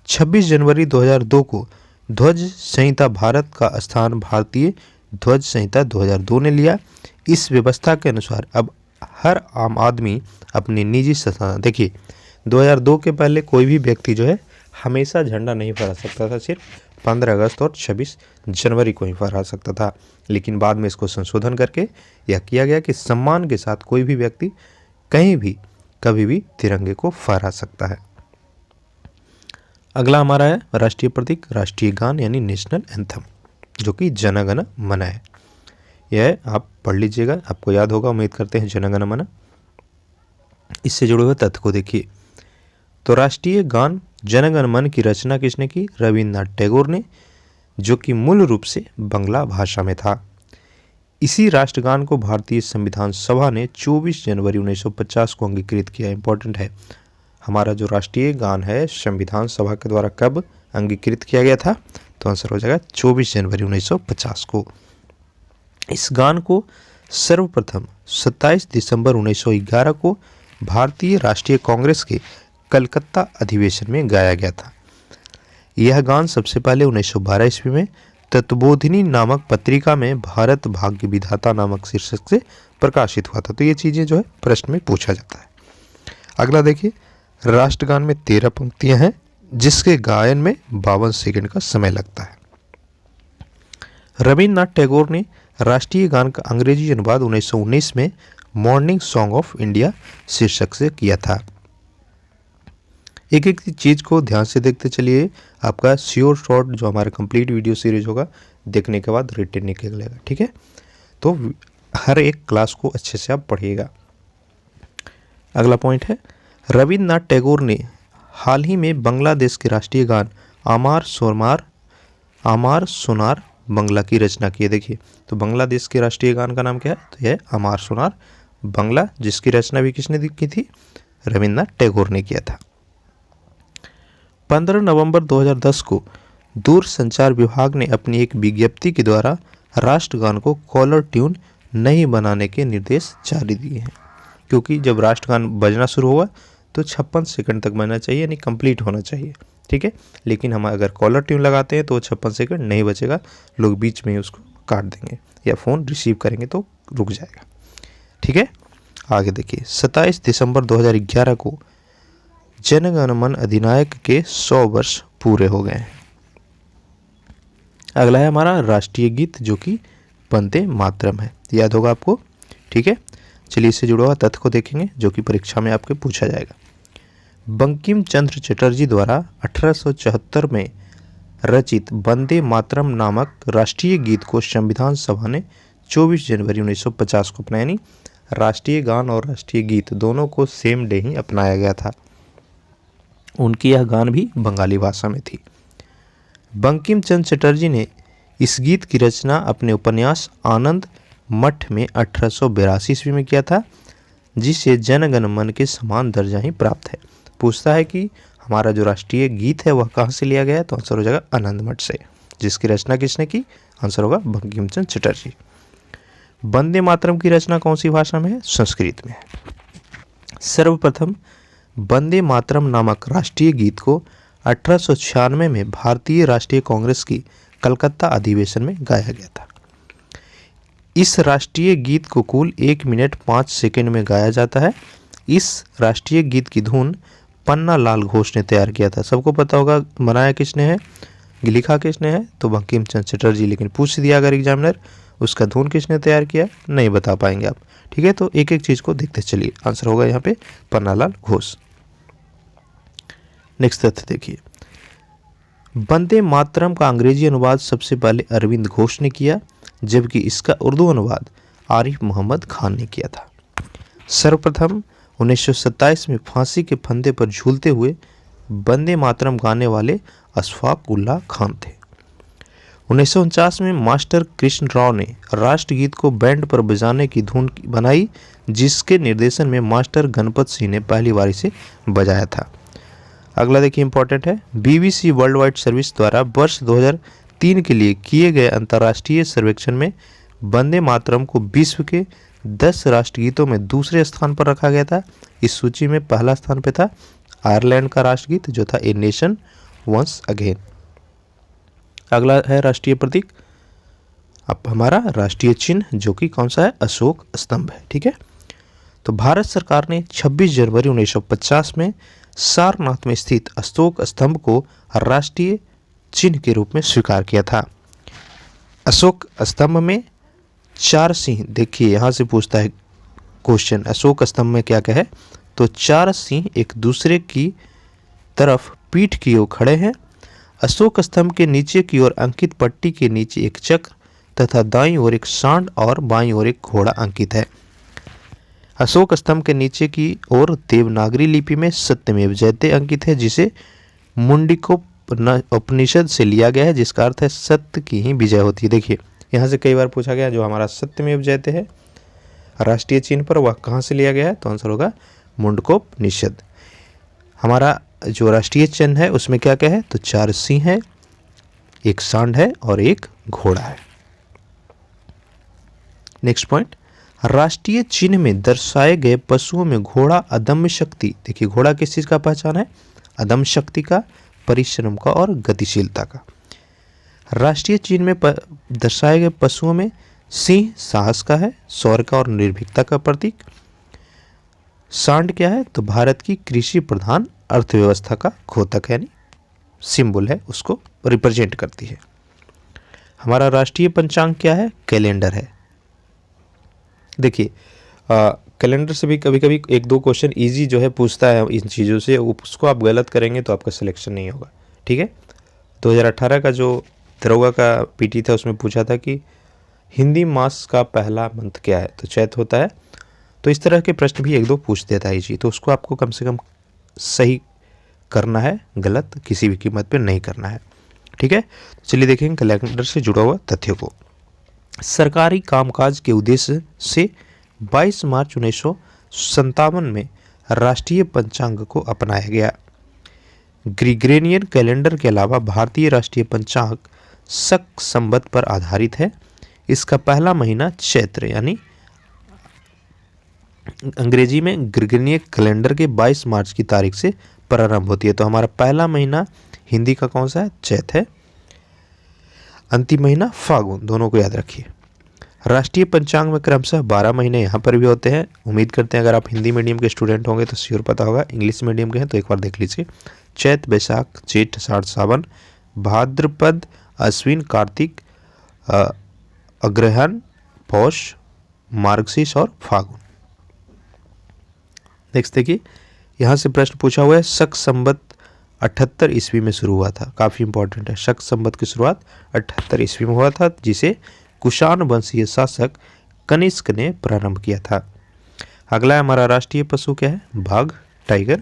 Speaker 1: 26 जनवरी 2002 को ध्वज संहिता भारत का स्थान भारतीय ध्वज संहिता 2002 ने लिया। इस व्यवस्था के अनुसार अब हर आम आदमी अपनी निजी संस्थान, देखिए 2002 के पहले कोई भी व्यक्ति जो है हमेशा झंडा नहीं फहरा सकता था, सिर्फ 15 अगस्त और 26 जनवरी को ही फहरा सकता था। लेकिन बाद में इसको संशोधन करके यह किया गया कि सम्मान के साथ कोई भी व्यक्ति कहीं भी कभी भी तिरंगे को फहरा सकता है। अगला हमारा है राष्ट्रीय प्रतीक, राष्ट्रीय गान यानी नेशनल एंथम, जो कि जन गण मन है। यह आप पढ़ लीजिएगा, आपको याद होगा, उम्मीद करते हैं। जन गण मन, इससे जुड़े हुए तथ्य को देखिए। तो राष्ट्रीय गान जन गण मन की रचना किसने की? रविन्द्रनाथ टैगोर ने, जो कि मूल रूप से बांग्ला भाषा में था। इसी राष्ट्रगान को भारतीय संविधान सभा ने 24 जनवरी 1950 को अंगीकृत किया। इंपॉर्टेंट है, हमारा जो राष्ट्रीय गान है संविधान सभा के द्वारा कब अंगीकृत किया गया था? तो आंसर हो जाएगा 24 जनवरी 1950 को। इस गान को सर्वप्रथम 27 दिसंबर 1911 को भारतीय राष्ट्रीय कांग्रेस के कलकत्ता अधिवेशन में गाया गया था। यह गान सबसे पहले 1912 ईस्वी में तत्वबोधिनी नामक पत्रिका में भारत भाग्य विधाता नामक शीर्षक से प्रकाशित हुआ था। तो ये चीज़ें जो है प्रश्न में पूछा जाता है। अगला देखिए, राष्ट्रगान में 13 पंक्तियां हैं जिसके गायन में 52 सेकंड का समय लगता है। रविन्द्रनाथ टैगोर ने राष्ट्रीय गान का अंग्रेजी अनुवाद 1919 में मॉर्निंग सॉन्ग ऑफ इंडिया शीर्षक से किया था। एक एक चीज़ को ध्यान से देखते चलिए। आपका श्योर शॉर्ट जो हमारा कंप्लीट वीडियो सीरीज होगा देखने के बाद रिटर्न निकलेगा, ठीक है। तो हर एक क्लास को अच्छे से आप पढ़िएगा। अगला पॉइंट है, रविन्द्रनाथ टैगोर ने हाल ही में बांग्लादेश के राष्ट्रीय गान आमार सोनार बांग्ला की रचना की है। देखिए, तो बांग्लादेश के राष्ट्रीय गान का नाम क्या है? तो यह आमार सोनार बांग्ला, जिसकी रचना भी किसने की थी? रविन्द्रनाथ टैगोर ने किया था। 15 नवंबर 2010 को दूरसंचार विभाग ने अपनी एक विज्ञप्ति के द्वारा राष्ट्रगान को कॉलर ट्यून नहीं बनाने के निर्देश जारी दिए हैं, क्योंकि जब राष्ट्रगान बजना शुरू होगा तो 56 सेकंड तक बजना चाहिए, यानी कंप्लीट होना चाहिए, ठीक है। लेकिन हम अगर कॉलर ट्यून लगाते हैं तो 56 सेकंड नहीं बचेगा, लोग बीच में ही उसको काट देंगे या फ़ोन रिसीव करेंगे तो रुक जाएगा, ठीक है। आगे देखिए, 27 दिसंबर 2011 को जन गण मन अधिनायक के 100 वर्ष पूरे हो गए हैं। अगला है हमारा राष्ट्रीय गीत, जो कि वंदे मातरम है, याद होगा आपको, ठीक है। चलिए इससे जुड़ा हुआ तथ्य को देखेंगे जो कि परीक्षा में आपके पूछा जाएगा। बंकिम चंद्र चटर्जी द्वारा 1874 में रचित वंदे मातरम नामक राष्ट्रीय गीत को संविधान सभा ने 24 जनवरी 1950 को अपनाया। यानी राष्ट्रीय गान और राष्ट्रीय गीत दोनों को सेम डे ही अपनाया गया था। उनकी यह गान भी बंगाली भाषा में थी। बंकिम चंद्र चटर्जी ने इस गीत की रचना अपने उपन्यास आनंद मठ में 1882 ईस्वी में किया था, जिसे जन गण मन के समान दर्जा ही प्राप्त है। पूछता है कि हमारा जो राष्ट्रीय गीत है वह कहाँ से लिया गया है, तो आंसर हो जाएगा आनंद मठ से। जिसकी रचना किसने की, आंसर होगा बंकिम चंद्र चटर्जी। वंदे मातरम की रचना कौन सी भाषा में है, संस्कृत में है। सर्वप्रथम वंदे मातरम नामक राष्ट्रीय गीत को 1896 में भारतीय राष्ट्रीय कांग्रेस की कलकत्ता अधिवेशन में गाया गया था। इस राष्ट्रीय गीत को कुल 1 मिनट 5 सेकंड में गाया जाता है। इस राष्ट्रीय गीत की धुन पन्ना लाल घोष ने तैयार किया था। सबको पता होगा बनाया किसने है, लिखा किसने है, तो बंकिम चंद्र चटर्जी। लेकिन पूछ दिया अगर एग्जामिनर उसका धुन किसने तैयार किया, नहीं बता पाएंगे आप। ठीक है, तो एक एक चीज को देखते चलिए। आंसर होगा यहाँ पे पन्नालाल घोष। नेक्स्ट तथ्य देखिए, वंदे मातरम का अंग्रेजी अनुवाद सबसे पहले अरविंद घोष ने किया, जबकि इसका उर्दू अनुवाद आरिफ मोहम्मद खान ने किया था। सर्वप्रथम 1927 में फांसी के फंदे पर झूलते हुए वंदे मातरम गाने वाले अशफाक उल्लाह खान थे। 1949 में मास्टर कृष्ण राव ने राष्ट्रगीत को बैंड पर बजाने की धुन बनाई, जिसके निर्देशन में मास्टर गणपत सिंह ने पहली बारी से बजाया था। अगला देखिए इंपॉर्टेंट है, BBC वर्ल्ड वाइड सर्विस द्वारा वर्ष 2003 के लिए किए गए अंतर्राष्ट्रीय सर्वेक्षण में वंदे मातरम को विश्व के 10 राष्ट्रगीतों में दूसरे स्थान पर रखा गया था। इस सूची में पहला स्थान पे था आयरलैंड का राष्ट्रगीत जो था ए नेशन वंस अगेन। अगला है राष्ट्रीय प्रतीक, अब हमारा राष्ट्रीय चिन्ह जो कि कौन सा है, अशोक स्तंभ है। ठीक है, तो भारत सरकार ने 26 जनवरी 1950 में सारनाथ में स्थित अशोक स्तंभ को राष्ट्रीय चिन्ह के रूप में स्वीकार किया था। अशोक स्तंभ में 4 सिंह, देखिए यहाँ से पूछता है क्वेश्चन, अशोक स्तंभ में क्या क्या है, तो 4 सिंह एक दूसरे की तरफ पीठ की ओर खड़े हैं। अशोक स्तंभ के नीचे की ओर अंकित पट्टी के नीचे एक चक्र तथा दाईं ओर एक सांड और बाईं ओर एक घोड़ा अंकित है। अशोक स्तंभ के नीचे की ओर देवनागरी लिपि में सत्यमेव जयते अंकित है, जिसे मुंडकोपनिषद से लिया गया है, जिसका अर्थ है सत्य की ही विजय होती है। देखिए यहाँ से कई बार पूछा गया जो हमारा सत्यमेव जयते है राष्ट्रीय चिन्ह पर, वह कहाँ से लिया गया है, तो आंसर होगा मुंडकोपनिषद। हमारा जो राष्ट्रीय चिन्ह है उसमें क्या क्या है, तो 4 सिंह है, एक सांड है और एक घोड़ा है। नेक्स्ट पॉइंट, राष्ट्रीय चिन्ह में दर्शाए गए पशुओं में घोड़ा अदम्य शक्ति, देखिए घोड़ा किस चीज का पहचान है, अदम्य शक्ति का, परिश्रम का और गतिशीलता का। राष्ट्रीय चिन्ह में दर्शाए गए पशुओं में सिंह साहस का है, शौर्य का और निर्भीकता का प्रतीक। सांड क्या है, तो भारत की कृषि प्रधान अर्थव्यवस्था का घोतक है, यानी सिंबल है, उसको रिप्रेजेंट करती है। हमारा राष्ट्रीय पंचांग क्या है, कैलेंडर है। देखिए कैलेंडर से भी कभी कभी 1-2 क्वेश्चन इजी जो है पूछता है इन चीज़ों से, उसको आप गलत करेंगे तो आपका सिलेक्शन नहीं होगा। ठीक है, 2018 का जो दरोगा का पीटी था उसमें पूछा था कि हिंदी मास का पहला मंथ क्या है, तो चैत होता है। तो इस तरह के प्रश्न भी 1-2 पूछ देता है जी, तो उसको आपको कम से कम सही करना है, गलत किसी भी कीमत पर नहीं करना है। ठीक है, चलिए देखेंगे कैलेंडर से जुड़ा हुआ तथ्यों को। सरकारी कामकाज के उद्देश्य से 22 मार्च 1957 में राष्ट्रीय पंचांग को अपनाया गया। ग्रिगोरियन कैलेंडर के अलावा भारतीय राष्ट्रीय पंचांग शक संवत पर आधारित है। इसका पहला महीना चैत्र यानी अंग्रेजी में ग्रिगोरियन कैलेंडर के 22 मार्च की तारीख से प्रारंभ होती है। तो हमारा पहला महीना हिंदी का कौन सा है, चैत है। अंतिम महीना फागुन, दोनों को याद रखिए। राष्ट्रीय पंचांग में क्रमशः 12 महीने यहाँ पर भी होते हैं। उम्मीद करते हैं अगर आप हिंदी मीडियम के स्टूडेंट होंगे तो श्योर पता होगा, इंग्लिश मीडियम के हैं तो एक बार देख लीजिए। चैत, बैसाख, जेठ, आषाढ़, सावन, भाद्रपद, अश्विन, कार्तिक, अग्रहण, पौष, मार्गशीर्ष और फागुन। नेक्स्ट देखिए, यहाँ से प्रश्न पूछा हुआ है शक संवत 78 ईस्वी में शुरू हुआ था। काफ़ी इंपॉर्टेंट है। शक संवत की शुरुआत 78 ईस्वी में हुआ था, जिसे कुषाण वंशीय शासक कनिष्क ने प्रारंभ किया था। अगला हमारा राष्ट्रीय पशु क्या है? बाघ, टाइगर।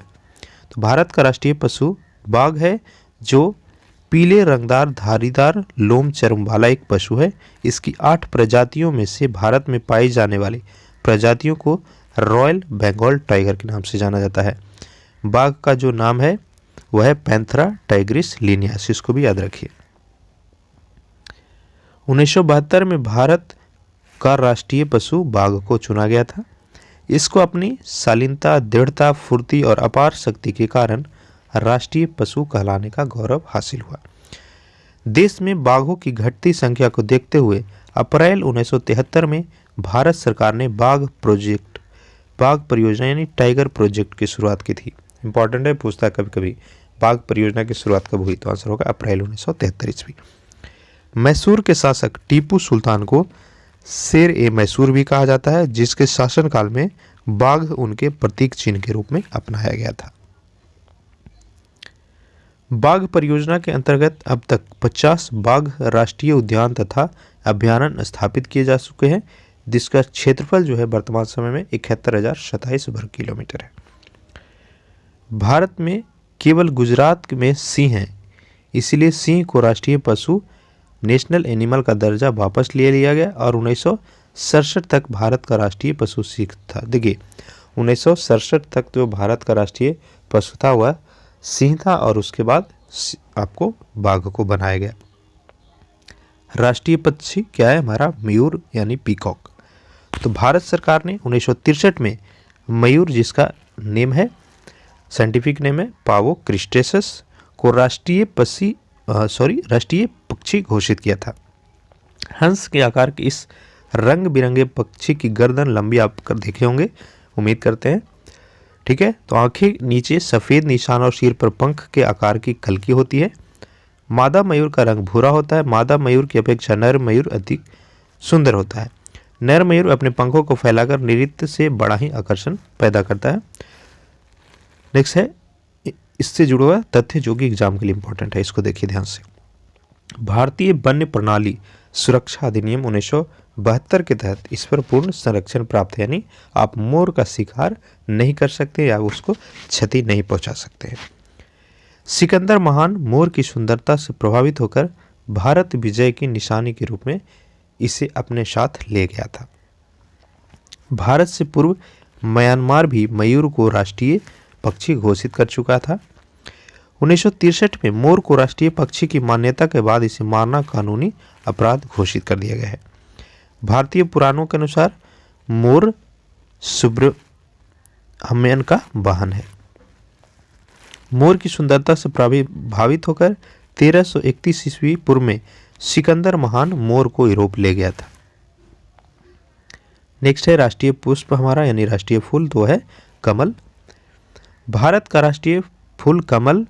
Speaker 1: तो भारत का राष्ट्रीय पशु बाघ है, जो पीले रंगदार धारीदार लोम चर्म वाला एक पशु है। इसकी 8 प्रजातियों में से भारत में पाई जाने वाली प्रजातियों को रॉयल बंगाल टाइगर के नाम से जाना जाता है। बाघ का जो नाम है वह है पैंथेरा टाइग्रिस लिनियस, इसको भी याद रखिए। 1972 में भारत का राष्ट्रीय पशु बाघ को चुना गया था। इसको अपनी शालीनता, दृढ़ता, फुर्ती और अपार शक्ति के कारण राष्ट्रीय पशु कहलाने का गौरव हासिल हुआ। देश में बाघों की घटती संख्या को देखते हुए अप्रैल 1973 में भारत सरकार ने बाघ परियोजना यानी टाइगर प्रोजेक्ट की शुरुआत की थी। इंपॉर्टेंट है, पूछता है कभी कभी, बाघ परियोजना की शुरुआत कब हुई? तो आंसर होगा अप्रैल 1973 ईस्वी। मैसूर के शासक टीपू सुल्तान को शेर ए मैसूर भी कहा जाता है, जिसके शासनकाल में बाघ उनके प्रतीक चिन्ह के रूप में अपनाया गया था। बाघ परियोजना के अंतर्गत अब तक 50 बाघ राष्ट्रीय उद्यान तथा अभयारण्य स्थापित किए जा चुके हैं, जिसका क्षेत्रफल जो है वर्तमान समय में 71,027 वर्ग किलोमीटर है। भारत में केवल गुजरात में सिंह है, इसलिए सिंह को राष्ट्रीय पशु नेशनल एनिमल का दर्जा वापस ले लिया गया और 1967 तक भारत का राष्ट्रीय पशु सिंह था। देखिए 1967 तक जो भारत का राष्ट्रीय पशु था वह सिंह था और उसके बाद आपको बाघ को बनाया गया। राष्ट्रीय पक्षी क्या है हमारा? मयूर यानी पीकॉक। तो भारत सरकार ने 1963 में मयूर, जिसका नेम है साइंटिफिक नेम है पावो क्रिस्टेसस, को राष्ट्रीय पक्षी घोषित किया था। हंस के आकार के इस रंग बिरंगे पक्षी की गर्दन लंबी आप कर देखे होंगे, उम्मीद करते हैं, ठीक है। तो आंखें नीचे सफ़ेद निशान और सिर पर पंख के आकार की कलकी होती है। मादा मयूर का रंग भूरा होता है। मादा मयूर की अपेक्षा नर मयूर अधिक सुंदर होता है। नर मयूर अपने पंखों को फैलाकर नृत्य से बड़ा ही आकर्षण पैदा करता है। नेक्स्ट है इससे जुड़ा हुआ तथ्य जो कि एग्जाम के लिए इंपॉर्टेंट है, इसको देखिए ध्यान से। भारतीय वन्य प्रणाली सुरक्षा अधिनियम 1972 के तहत इस पर पूर्ण संरक्षण प्राप्त है, यानी आप मोर का शिकार नहीं कर सकते या उसको क्षति नहीं पहुंचा सकते। सिकंदर महान मोर की सुंदरता से प्रभावित होकर भारत विजय की निशानी के रूप में इसे अपने साथ ले गया था। भारत से पूर्व म्यांमार भी मयूर को राष्ट्रीय पक्षी घोषित कर चुका था। 1963 में मोर को राष्ट्रीय पक्षी की मान्यता के बाद इसे मारना कानूनी अपराध घोषित कर दिया गया है। भारतीय पुराणों के अनुसार मोर सुब्रह्मण्यन का वाहन है। मोर की सुंदरता से प्रभावित होकर 1331 ईस्वी पूर्व में सिकंदर महान मोर को यूरोप ले गया था। नेक्स्ट है राष्ट्रीय पुष्प हमारा यानी राष्ट्रीय फूल, तो है कमल। भारत का राष्ट्रीय फूल कमल,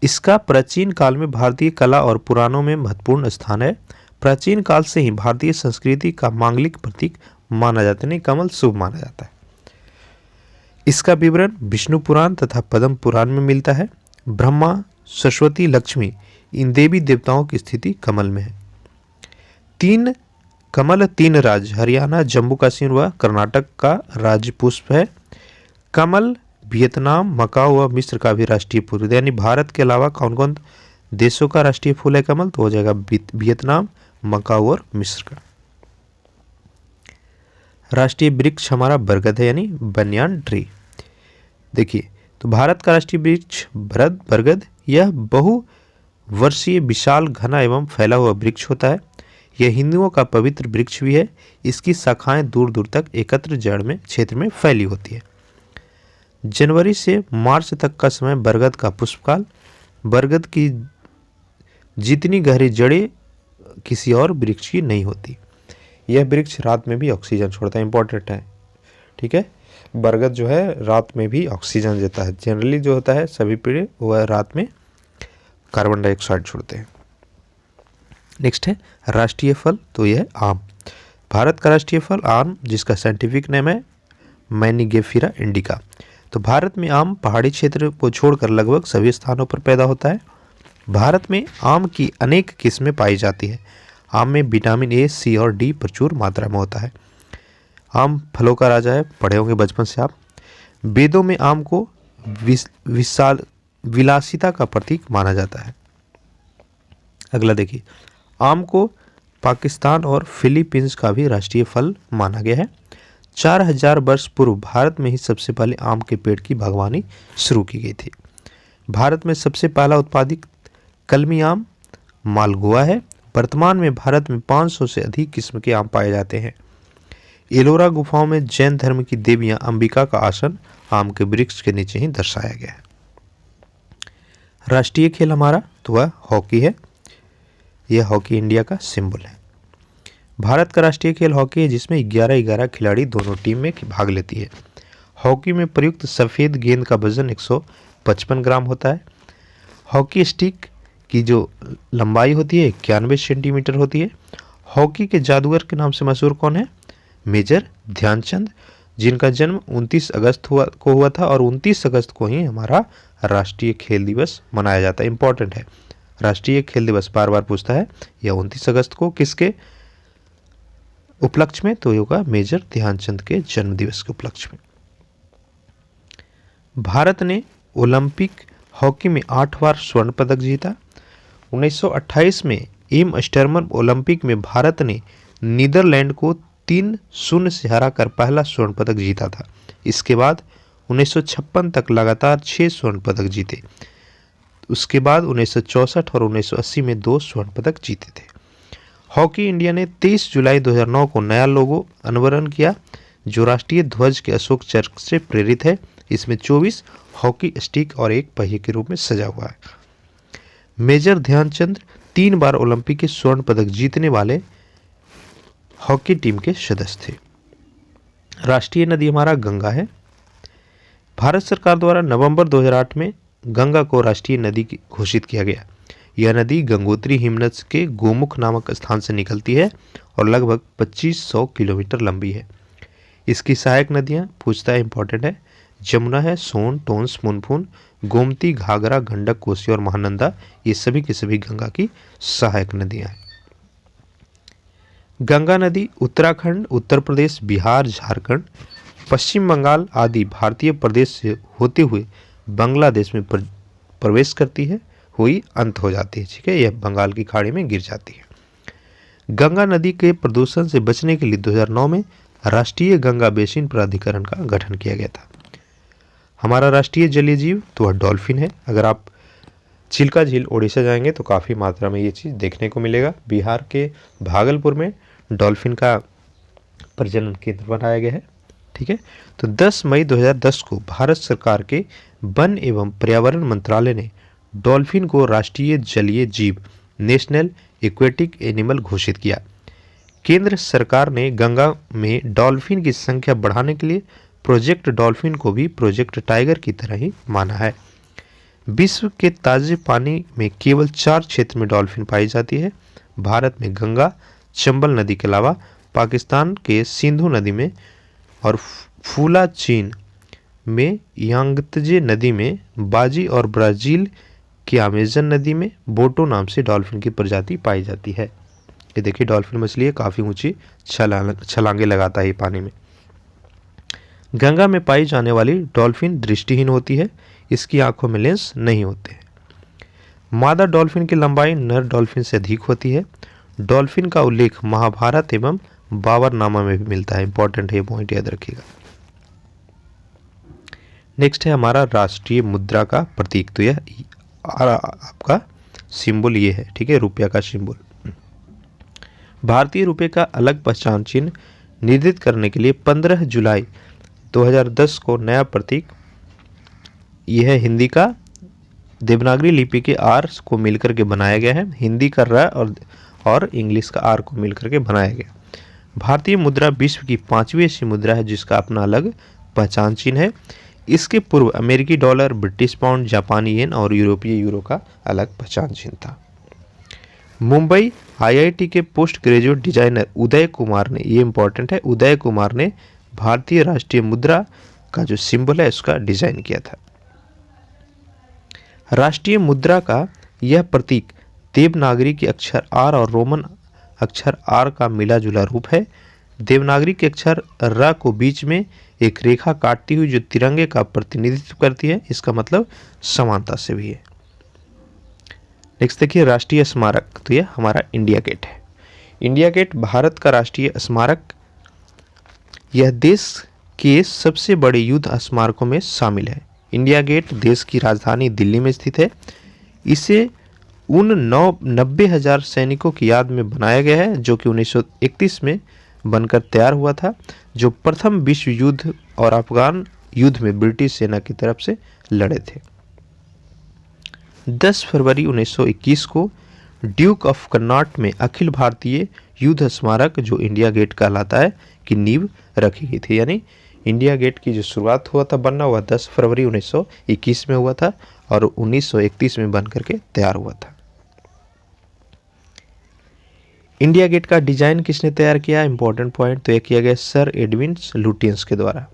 Speaker 1: इसका प्राचीन काल में भारतीय कला और पुराणों में महत्वपूर्ण स्थान है। प्राचीन काल से ही भारतीय संस्कृति का मांगलिक प्रतीक माना जाता है, नहीं कमल शुभ माना जाता है। इसका विवरण विष्णु पुराण तथा पद्म पुराण में मिलता है। ब्रह्मा, सरस्वती, लक्ष्मी इन देवी देवताओं की स्थिति कमल में है। तीन राज्य हरियाणा, जम्मू कश्मीर व कर्नाटक का राज्य पुष्प है। कमल वियतनाम, मकाऊ व मिस्र का भी राष्ट्रीय फूल है। यानी भारत के अलावा कौन कौन देशों का राष्ट्रीय फूल है कमल? तो हो जाएगा वियतनाम, मकाऊ और मिस्र का। राष्ट्रीय वृक्ष हमारा बरगद है यानी बनियान ट्री। देखिए तो भारत का राष्ट्रीय वृक्ष बरगद, यह बहुवर्षीय विशाल घना एवं फैला हुआ वृक्ष होता है। यह हिंदुओं का पवित्र वृक्ष भी है। इसकी शाखाएं दूर दूर तक एकत्र जड़ में क्षेत्र में फैली होती है। जनवरी से मार्च तक का समय बरगद का पुष्पकाल। बरगद की जितनी गहरी जड़ें किसी और वृक्ष की नहीं होती। यह वृक्ष रात में भी ऑक्सीजन छोड़ता है, इंपॉर्टेंट है, ठीक है। बरगद जो है रात में भी ऑक्सीजन देता है। जनरली जो होता है सभी पेड़ वह रात में कार्बन डाइऑक्साइड छोड़ते हैं। नेक्स्ट है राष्ट्रीय फल, तो यह है आम। भारत का राष्ट्रीय फल आम, जिसका साइंटिफिक नेम है मैनिगेफिरा इंडिका। तो भारत में आम पहाड़ी क्षेत्र को छोड़कर लगभग सभी स्थानों पर पैदा होता है। भारत में आम की अनेक किस्में पाई जाती है। आम में विटामिन ए, सी और डी प्रचुर मात्रा में होता है। आम फलों का राजा है, पढ़े होंगे बचपन से आप। वेदों में आम को विशाल विलासिता का प्रतीक माना जाता है। अगला देखिए, आम को पाकिस्तान और फिलीपींस का भी राष्ट्रीय फल माना गया है। 4000 वर्ष पूर्व भारत में ही सबसे पहले आम के पेड़ की बागवानी शुरू की गई थी। भारत में सबसे पहला उत्पादित कलमी आम मालगुआ है। वर्तमान में भारत में 500 से अधिक किस्म के आम पाए जाते हैं। एलोरा गुफाओं में जैन धर्म की देवियां अंबिका का आसन आम के वृक्ष के नीचे ही दर्शाया गया है। राष्ट्रीय खेल हमारा तो वह हॉकी है। यह हॉकी इंडिया का सिंबल है। भारत का राष्ट्रीय खेल हॉकी है, जिसमें 11-11 खिलाड़ी दोनों टीम में भाग लेती है। हॉकी में प्रयुक्त सफ़ेद गेंद का वजन 155 ग्राम होता है। हॉकी स्टिक की जो लंबाई होती है 91 सेंटीमीटर होती है। हॉकी के जादूगर के नाम से मशहूर कौन है? मेजर ध्यानचंद, जिनका जन्म 29 अगस्त को हुआ था और 29 अगस्त को ही हमारा राष्ट्रीय खेल दिवस मनाया जाता है। इंपॉर्टेंट है, राष्ट्रीय खेल दिवस बार बार पूछता है। यह 29 अगस्त को किसके उपलक्ष्य में? तो होगा मेजर ध्यानचंद के जन्म दिवस के उपलक्ष्य में। भारत ने ओलंपिक हॉकी में 8 बार स्वर्ण पदक जीता। 1928 में एम्स्टर्डम ओलंपिक में भारत ने नीदरलैंड को 3-0 से हराकर पहला स्वर्ण पदक जीता था। इसके बाद 1956 तक लगातार 6 स्वर्ण पदक जीते। उसके बाद 1964 और 1980 में 2 स्वर्ण पदक जीते थे। हॉकी इंडिया ने 23 जुलाई 2009 को नया लोगो अनावरण किया, जो राष्ट्रीय ध्वज के अशोक चक्र से प्रेरित है। इसमें 24 हॉकी स्टिक और एक पहिए के रूप में सजा हुआ है। मेजर ध्यानचंद 3 बार ओलंपिक के स्वर्ण पदक जीतने वाले हॉकी टीम के सदस्य थे। राष्ट्रीय नदी हमारा गंगा है। भारत सरकार द्वारा नवंबर 2008 में गंगा को राष्ट्रीय नदी घोषित किया गया। यह नदी गंगोत्री हिमनद के गोमुख नामक स्थान से निकलती है और लगभग 2500 किलोमीटर लंबी है। इसकी सहायक नदियां पूछता है, इंपॉर्टेंट है, जमुना है, सोन, टोंस, पुनपुन, गोमती, घाघरा, गंडक, कोसी और महानंदा। ये सभी की सभी गंगा की सहायक नदियां हैं। गंगा नदी उत्तराखंड, उत्तर प्रदेश, बिहार, झारखंड, पश्चिम बंगाल आदि भारतीय प्रदेश से होते हुए बांग्लादेश में प्रवेश करती है, हुई अंत हो जाती है। ठीक है, यह बंगाल की खाड़ी में गिर जाती है। गंगा नदी के प्रदूषण से बचने के लिए 2009 में राष्ट्रीय गंगा बेसिन प्राधिकरण का गठन किया गया था। हमारा राष्ट्रीय जलीय जीव तो वह डॉल्फिन है। अगर आप चिल्का झील उड़ीसा जाएंगे तो काफ़ी मात्रा में ये चीज़ देखने को मिलेगा। बिहार के भागलपुर में डॉल्फिन का प्रजनन केंद्र बनाया गया है। ठीक है, तो 10 मई 2010 को भारत सरकार के वन एवं पर्यावरण मंत्रालय ने डॉल्फिन को राष्ट्रीय जलीय जीव नेशनल एक्वेटिक एनिमल घोषित किया। केंद्र सरकार ने गंगा में डॉल्फिन की संख्या बढ़ाने के लिए प्रोजेक्ट डॉल्फिन को भी प्रोजेक्ट टाइगर की तरह ही माना है। विश्व के ताजे पानी में केवल 4 क्षेत्र में डॉल्फिन पाई जाती है। भारत में गंगा, चंबल नदी के अलावा पाकिस्तान के सिंधु नदी में और फूला चीन में यांगत्जे नदी में, बाजी और ब्राज़ील की अमेजन नदी में बोटो नाम से डॉल्फिन की प्रजाति पाई जाती है। ये देखिए, डॉल्फिन मछली है, काफ़ी ऊंची छलांगे लगाता है ये पानी में। गंगा में पाई जाने वाली डॉल्फिन दृष्टिहीन होती है। इसकी आंखों में लेंस नहीं होते हैं। मादा डॉल्फिन की लंबाई नर डॉल्फिन से अधिक होती है। डॉल्फिन का उल्लेख महाभारत एवं बाबरनामा में भी मिलता है। इंपॉर्टेंट है, ये पॉइंट याद रखिएगा। नेक्स्ट है हमारा राष्ट्रीय मुद्रा का प्रतीक। तो यह आपका सिंबल ये है। ठीक है, रुपया का सिंबल। भारतीय रुपये का अलग पहचान चिन्ह निर्धारित करने के लिए 15 जुलाई 2010 को नया प्रतीक, यह है हिंदी का देवनागरी लिपि के आर को मिलकर के बनाया गया है। हिंदी का र और इंग्लिश का आर को मिलकर के बनाया गया। भारतीय मुद्रा विश्व की 5वीं ऐसी मुद्रा है जिसका अपना अलग पहचान चिन्ह है। इसके पूर्व अमेरिकी डॉलर, ब्रिटिश पाउंड, जापानी येन और यूरोपीय यूरो का अलग पहचान चिन्ह था। मुंबई आईआईटी के post graduate designer Uday Kumar ने, ये इंपॉर्टेंट है, उदय कुमार ने भारतीय राष्ट्रीय मुद्रा का जो सिंबल है उसका डिजाइन किया था। राष्ट्रीय मुद्रा का यह प्रतीक देवनागरी के अक्षर आर और रोमन अक्षर आर का मिला जुला रूप है। देवनागरी के अक्षर र को बीच में एक रेखा काटती हुई जो तिरंगे का प्रतिनिधित्व करती है, इसका मतलब समानता से भी है। नेक्स्ट देखिए राष्ट्रीय स्मारक, तो यह हमारा इंडिया गेट है। इंडिया गेट भारत का राष्ट्रीय स्मारक, यह देश के सबसे बड़े युद्ध स्मारकों में शामिल है। इंडिया गेट देश की राजधानी दिल्ली में स्थित है। इसे उन 90,000 सैनिकों की याद में बनाया गया है जो कि 1931 में बनकर तैयार हुआ था, जो प्रथम विश्व युद्ध और अफगान युद्ध में ब्रिटिश सेना की तरफ से लड़े थे। 10 फरवरी 1921 को ड्यूक ऑफ कन्नॉट में अखिल भारतीय युद्ध स्मारक, जो इंडिया गेट कहलाता है, की नींव रखी गई थी। यानी इंडिया गेट की जो शुरुआत हुआ था बनना, हुआ 10 फरवरी 1921 में हुआ था और 1931 में बन करके तैयार हुआ था। इंडिया गेट का डिजाइन किसने तैयार किया? इंपॉर्टेंट पॉइंट, तो यह किया गया सर एडविन लुटियंस के द्वारा।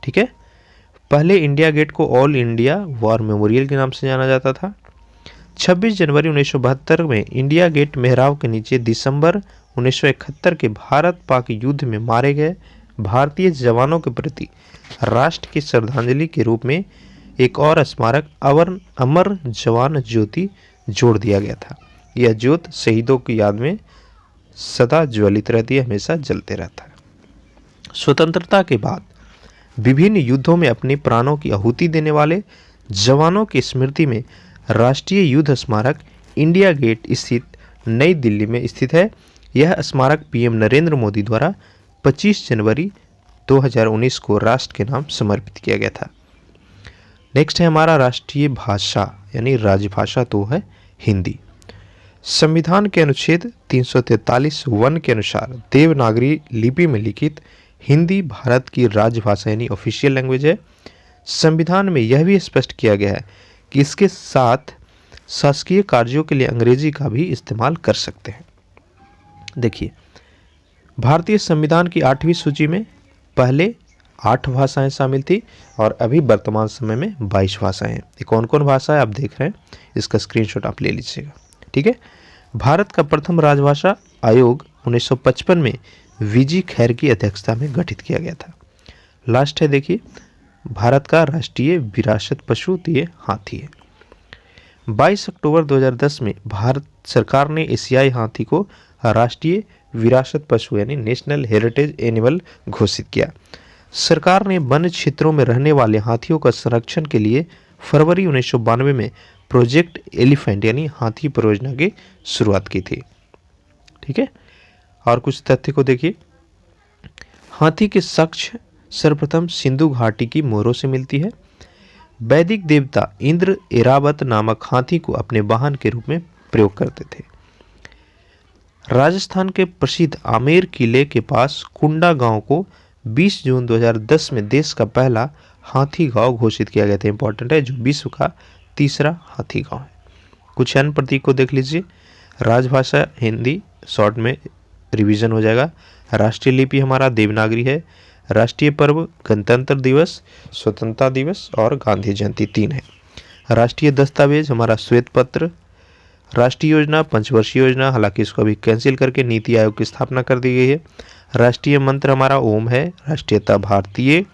Speaker 1: ठीक है, पहले इंडिया गेट को ऑल इंडिया वॉर मेमोरियल के नाम से जाना जाता था। 26 जनवरी 1972 में इंडिया गेट मेहराब के नीचे दिसंबर 1971 के भारत पाक युद्ध में मारे गए भारतीय जवानों के प्रति राष्ट्र की श्रद्धांजलि के रूप में एक और स्मारक अमर जवान ज्योति जोड़ दिया गया था। यह ज्योत शहीदों की याद में सदा ज्वलित रहती है, हमेशा जलते रहता है। स्वतंत्रता के बाद विभिन्न युद्धों में अपने प्राणों की आहुति देने वाले जवानों की स्मृति में राष्ट्रीय युद्ध स्मारक इंडिया गेट स्थित नई दिल्ली में स्थित है। यह स्मारक पीएम नरेंद्र मोदी द्वारा 25 जनवरी 2019 को राष्ट्र के नाम समर्पित किया गया था। नेक्स्ट है हमारा राष्ट्रीय भाषा यानी राजभाषा, तो है हिंदी। संविधान के अनुच्छेद 343(1) के अनुसार देवनागरी लिपि में लिखित हिंदी भारत की राजभाषा यानी ऑफिशियल लैंग्वेज है। संविधान में यह भी स्पष्ट किया गया है कि इसके साथ शासकीय कार्यों के लिए अंग्रेजी का भी इस्तेमाल कर सकते हैं। देखिए, भारतीय संविधान की 8वीं सूची में पहले 8 भाषाएं शामिल थी और अभी वर्तमान समय में 22 भाषाएं हैं। ये कौन कौन भाषा है आप देख रहे हैं, इसका स्क्रीनशॉट आप ले लीजिएगा। ठीक है, भारत का प्रथम राजभाषा आयोग 1955 में वीजी खैर की अध्यक्षता में गठित किया गया था। लास्ट है, देखिए, भारत का राष्ट्रीय विरासत पशु तो ये हाथी है। 22 अक्टूबर 2010 में भारत सरकार ने एशियाई हाथी को राष्ट्रीय विरासत पशु यानी नेशनल हेरिटेज एनिमल घोषित किया। सरकार ने वन क्षेत्रों में रहने वाले हाथियों का संरक्षण के लिए फरवरी 1992 में प्रोजेक्ट एलिफेंट यानी हाथी परियोजना की शुरुआत की थी। ठीक है, और कुछ तथ्य को देखिए। हाथी के साक्ष्य सर्वप्रथम सिंधु घाटी की मोरों से मिलती है। वैदिक देवता इंद्र एरावत नामक हाथी को अपने वाहन के रूप में प्रयोग करते थे। राजस्थान के प्रसिद्ध आमेर किले के पास कुंडा गांव को 20 जून 2010 में देश का पहला हाथी गांव घोषित किया गया था। इंपॉर्टेंट है, जो विश्व का तीसरा हाथी गांव है। कुछ अन्य प्रतीक को देख लीजिए। राजभाषा हिंदी, शॉर्ट में रिवीजन हो जाएगा। राष्ट्रीय लिपि हमारा देवनागरी है। राष्ट्रीय पर्व गणतंत्र दिवस, स्वतंत्रता दिवस और गांधी जयंती 3 है। राष्ट्रीय दस्तावेज हमारा श्वेत पत्र। राष्ट्रीय योजना पंचवर्षीय योजना, हालांकि इसको अभी कैंसिल करके नीति आयोग की स्थापना कर दी गई है। राष्ट्रीय मंत्र हमारा ओम है। राष्ट्रीयता भारतीय।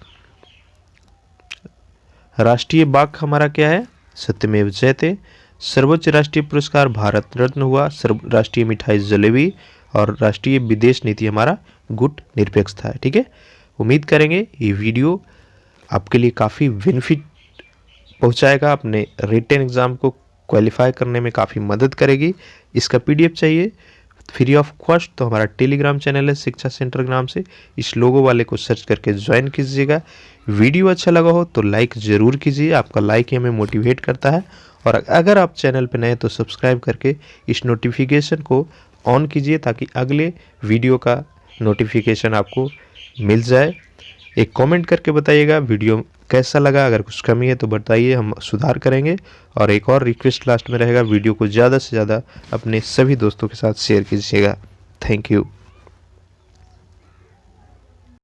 Speaker 1: राष्ट्रीय बाग हमारा क्या है? सत्यमेव जयते। सर्वोच्च राष्ट्रीय पुरस्कार भारत रत्न हुआ। राष्ट्रीय मिठाई जलेबी और राष्ट्रीय विदेश नीति हमारा गुट निरपेक्षता है। ठीक है, उम्मीद करेंगे ये वीडियो आपके लिए काफ़ी बेनिफिट पहुंचाएगा, अपने रिटन एग्ज़ाम को क्वालिफाई करने में काफ़ी मदद करेगी। इसका पीडीएफ चाहिए फ्री ऑफ कॉस्ट तो हमारा टेलीग्राम चैनल है शिक्षा सेंटर के नाम से, इस लोगो वाले को सर्च करके ज्वाइन कीजिएगा। वीडियो अच्छा लगा हो तो लाइक ज़रूर कीजिए, आपका लाइक हमें मोटिवेट करता है। और अगर आप चैनल पर नए तो सब्सक्राइब करके इस नोटिफिकेशन को ऑन कीजिए ताकि अगले वीडियो का नोटिफिकेशन आपको मिल जाए। एक कमेंट करके बताइएगा वीडियो कैसा लगा, अगर कुछ कमी है तो बताइए, हम सुधार करेंगे। और एक और रिक्वेस्ट लास्ट में रहेगा, वीडियो को ज़्यादा से ज़्यादा अपने सभी दोस्तों के साथ शेयर कीजिएगा। Thank you.